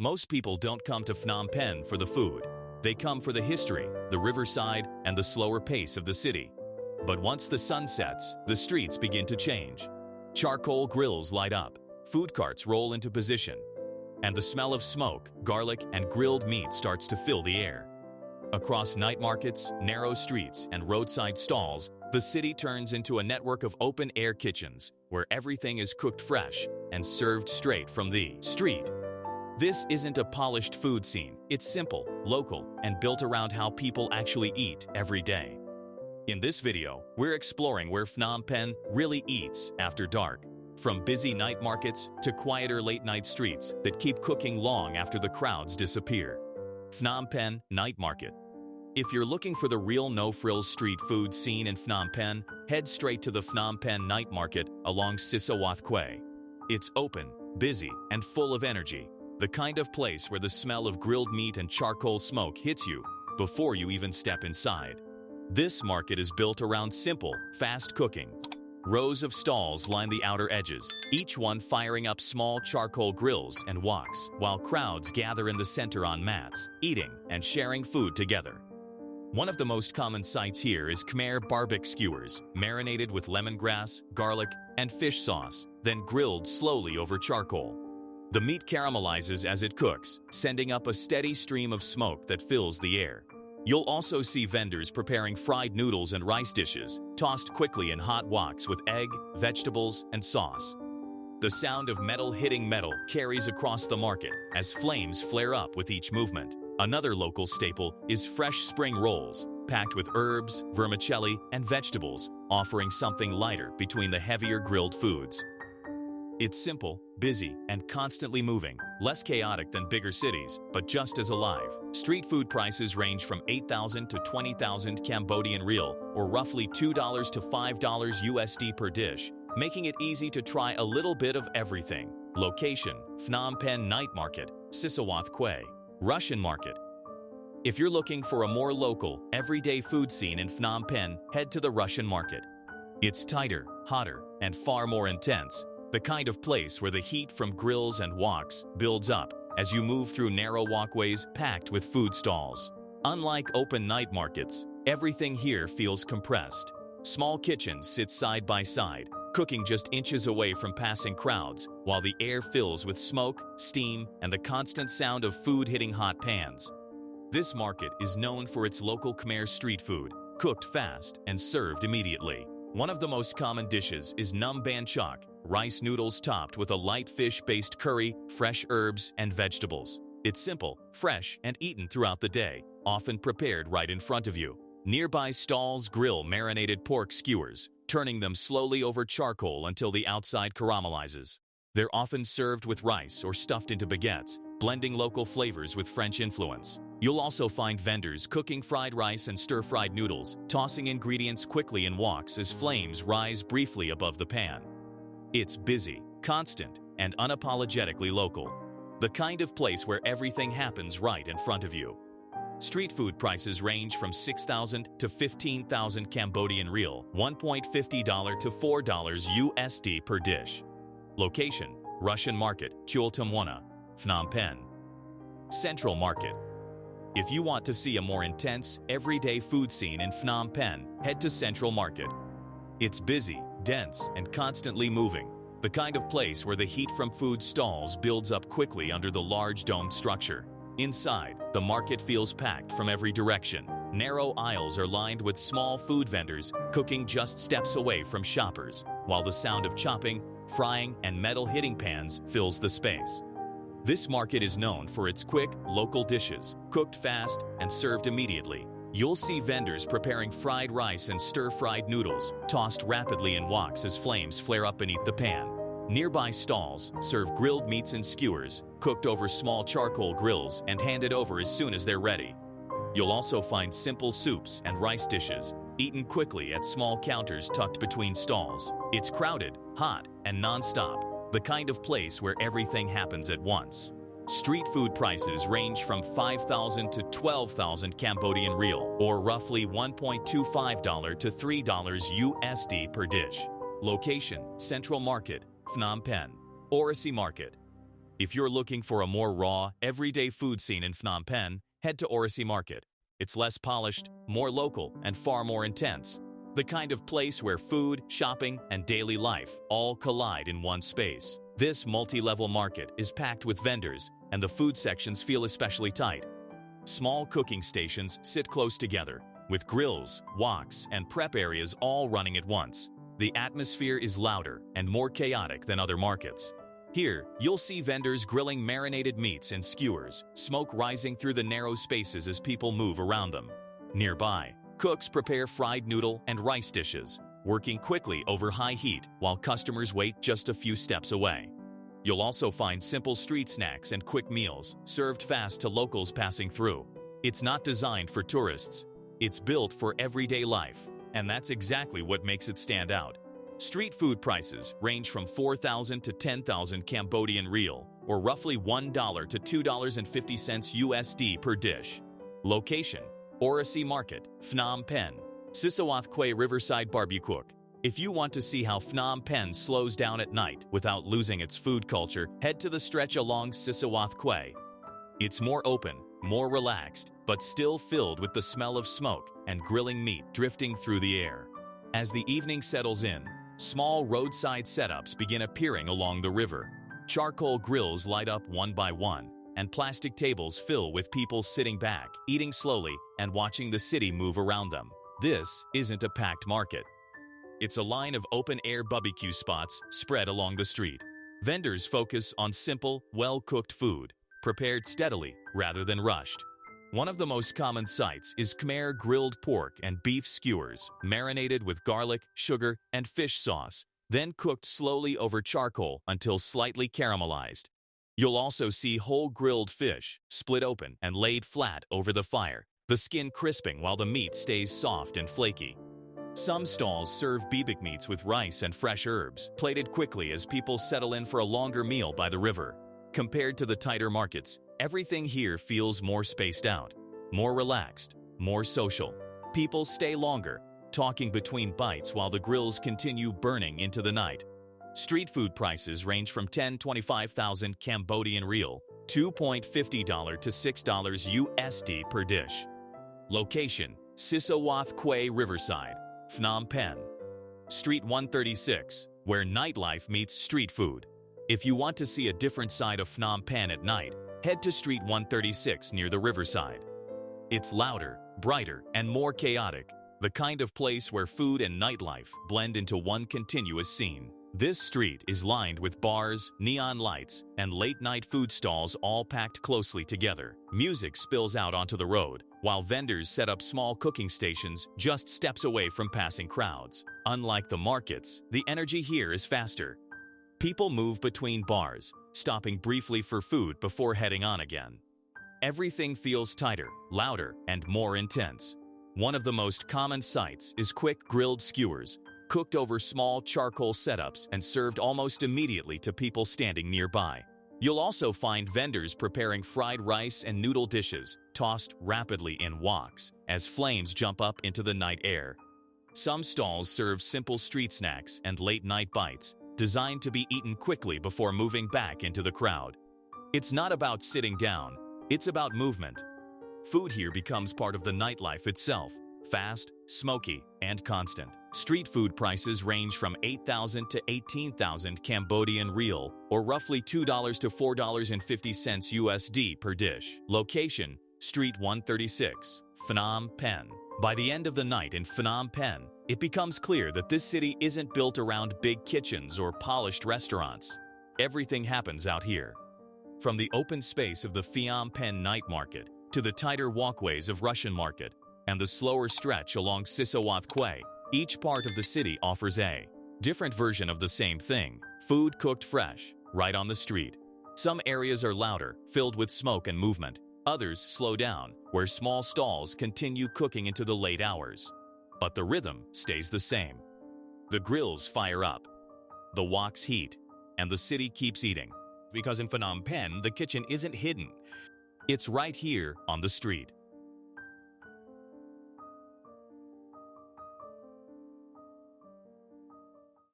Most people don't come to Phnom Penh for the food. They come for the history, the riverside, and the slower pace of the city. But once the sun sets, the streets begin to change. Charcoal grills light up, food carts roll into position, and the smell of smoke, garlic, and grilled meat starts to fill the air. Across night markets, narrow streets, and roadside stalls, the city turns into a network of open-air kitchens where everything is cooked fresh and served straight from the street. This isn't a polished food scene. It's simple, local, and built around how people actually eat every day. In this video, we're exploring where Phnom Penh really eats after dark, from busy night markets to quieter late-night streets that keep cooking long after the crowds disappear. Phnom Penh Night Market. If you're looking for the real no-frills street food scene in Phnom Penh, head straight to the Phnom Penh Night Market along Sisowath Quay. It's open, busy, and full of energy, the kind of place where the smell of grilled meat and charcoal smoke hits you before you even step inside. This market is built around simple, fast cooking. Rows of stalls line the outer edges, each one firing up small charcoal grills and woks, while crowds gather in the center on mats, eating and sharing food together. One of the most common sights here is Khmer barbecue skewers, marinated with lemongrass, garlic, and fish sauce, then grilled slowly over charcoal. The meat caramelizes as it cooks, sending up a steady stream of smoke that fills the air. You'll also see vendors preparing fried noodles and rice dishes, tossed quickly in hot woks with egg, vegetables, and sauce. The sound of metal hitting metal carries across the market as flames flare up with each movement. Another local staple is fresh spring rolls, packed with herbs, vermicelli, and vegetables, offering something lighter between the heavier grilled foods. It's simple, busy, and constantly moving, less chaotic than bigger cities, but just as alive. Street food prices range from 8,000 to 20,000 Cambodian riel, or roughly $2 to $5 USD per dish, making it easy to try a little bit of everything. Location: Phnom Penh Night Market, Sisowath Quay. Russian Market. If you're looking for a more local, everyday food scene in Phnom Penh, head to the Russian Market. It's tighter, hotter, and far more intense, the kind of place where the heat from grills and woks builds up as you move through narrow walkways packed with food stalls. Unlike open night markets, everything here feels compressed. Small kitchens sit side by side, cooking just inches away from passing crowds, while the air fills with smoke, steam, and the constant sound of food hitting hot pans. This market is known for its local Khmer street food, cooked fast and served immediately. One of the most common dishes is Num Ban Chok, rice noodles topped with a light fish-based curry, fresh herbs, and vegetables. It's simple, fresh, and eaten throughout the day, often prepared right in front of you. Nearby stalls grill marinated pork skewers, turning them slowly over charcoal until the outside caramelizes. They're often served with rice or stuffed into baguettes, blending local flavors with French influence. You'll also find vendors cooking fried rice and stir-fried noodles, tossing ingredients quickly in woks as flames rise briefly above the pan. It's busy, constant, and unapologetically local. The kind of place where everything happens right in front of you. Street food prices range from 6,000 to 15,000 Cambodian riel, $1.50 to $4 USD per dish. Location: Russian Market, Chul Tumwana, Phnom Penh. Central Market. If you want to see a more intense, everyday food scene in Phnom Penh, head to Central Market. It's busy, dense, and constantly moving, the kind of place where the heat from food stalls builds up quickly under the large domed structure. Inside, the market feels packed from every direction. Narrow aisles are lined with small food vendors cooking just steps away from shoppers, while the sound of chopping, frying, and metal hitting pans fills the space. This market is known for its quick, local dishes, cooked fast and served immediately. You'll see vendors preparing fried rice and stir-fried noodles, tossed rapidly in woks as flames flare up beneath the pan. Nearby stalls serve grilled meats and skewers, cooked over small charcoal grills and handed over as soon as they're ready. You'll also find simple soups and rice dishes, eaten quickly at small counters tucked between stalls. It's crowded, hot, and non-stop, the kind of place where everything happens at once. Street food prices range from 5,000 to 12,000 Cambodian riel, or roughly $1.25 to $3 USD per dish. Location: Central Market, Phnom Penh. Orussey Market. If you're looking for a more raw, everyday food scene in Phnom Penh, head to Orussey Market. It's less polished, more local, and far more intense. The kind of place where food, shopping, and daily life all collide in one space. This multi-level market is packed with vendors, and the food sections feel especially tight. Small cooking stations sit close together, with grills, woks, and prep areas all running at once. The atmosphere is louder and more chaotic than other markets. Here, you'll see vendors grilling marinated meats and skewers, smoke rising through the narrow spaces as people move around them. Nearby, cooks prepare fried noodle and rice dishes, working quickly over high heat while customers wait just a few steps away. You'll also find simple street snacks and quick meals, served fast to locals passing through. It's not designed for tourists. It's built for everyday life, and that's exactly what makes it stand out. Street food prices range from 4,000 to 10,000 Cambodian riel, or roughly $1 to $2.50 USD per dish. Location: Orussey Market, Phnom Penh. Sisowath Quay Riverside Barbecue. If you want to see how Phnom Penh slows down at night without losing its food culture, head to the stretch along Sisowath Quay. It's more open, more relaxed, but still filled with the smell of smoke and grilling meat drifting through the air. As the evening settles in, small roadside setups begin appearing along the river. Charcoal grills light up one by one, and plastic tables fill with people sitting back, eating slowly, and watching the city move around them. This isn't a packed market. It's a line of open-air barbecue spots spread along the street. Vendors focus on simple, well-cooked food, prepared steadily rather than rushed. One of the most common sights is Khmer grilled pork and beef skewers, marinated with garlic, sugar, and fish sauce, then cooked slowly over charcoal until slightly caramelized. You'll also see whole grilled fish, split open and laid flat over the fire, the skin crisping while the meat stays soft and flaky. Some stalls serve bibik meats with rice and fresh herbs, plated quickly as people settle in for a longer meal by the river. Compared to the tighter markets, everything here feels more spaced out, more relaxed, more social. People stay longer, talking between bites while the grills continue burning into the night. Street food prices range from 10-25,000 Cambodian riel, $2.50 to $6 USD per dish. Location: Sisowath Quay Riverside, Phnom Penh. Street 136, where nightlife meets street food. If you want to see a different side of Phnom Penh at night, head to Street 136 near the Riverside. It's louder, brighter, and more chaotic, the kind of place where food and nightlife blend into one continuous scene. This street is lined with bars, neon lights, and late-night food stalls all packed closely together. Music spills out onto the road, while vendors set up small cooking stations just steps away from passing crowds. Unlike the markets, the energy here is faster. People move between bars, stopping briefly for food before heading on again. Everything feels tighter, louder, and more intense. One of the most common sights is quick grilled skewers, cooked over small charcoal setups and served almost immediately to people standing nearby. You'll also find vendors preparing fried rice and noodle dishes, tossed rapidly in woks as flames jump up into the night air. Some stalls serve simple street snacks and late-night bites, designed to be eaten quickly before moving back into the crowd. It's not about sitting down, it's about movement. Food here becomes part of the nightlife itself, fast, smoky, and constant. Street food prices range from 8,000 to 18,000 Cambodian riel, or roughly $2 to $4.50 USD per dish. Location: Street 136, Phnom Penh. By the end of the night in Phnom Penh, it becomes clear that this city isn't built around big kitchens or polished restaurants. Everything happens out here. From the open space of the Phnom Penh Night Market to the tighter walkways of Russian Market and the slower stretch along Sisowath Quay, each part of the city offers a different version of the same thing: food cooked fresh, right on the street. Some areas are louder, filled with smoke and movement. Others slow down, where small stalls continue cooking into the late hours. But the rhythm stays the same. The grills fire up, the woks heat, and the city keeps eating. Because in Phnom Penh, the kitchen isn't hidden. It's right here on the street.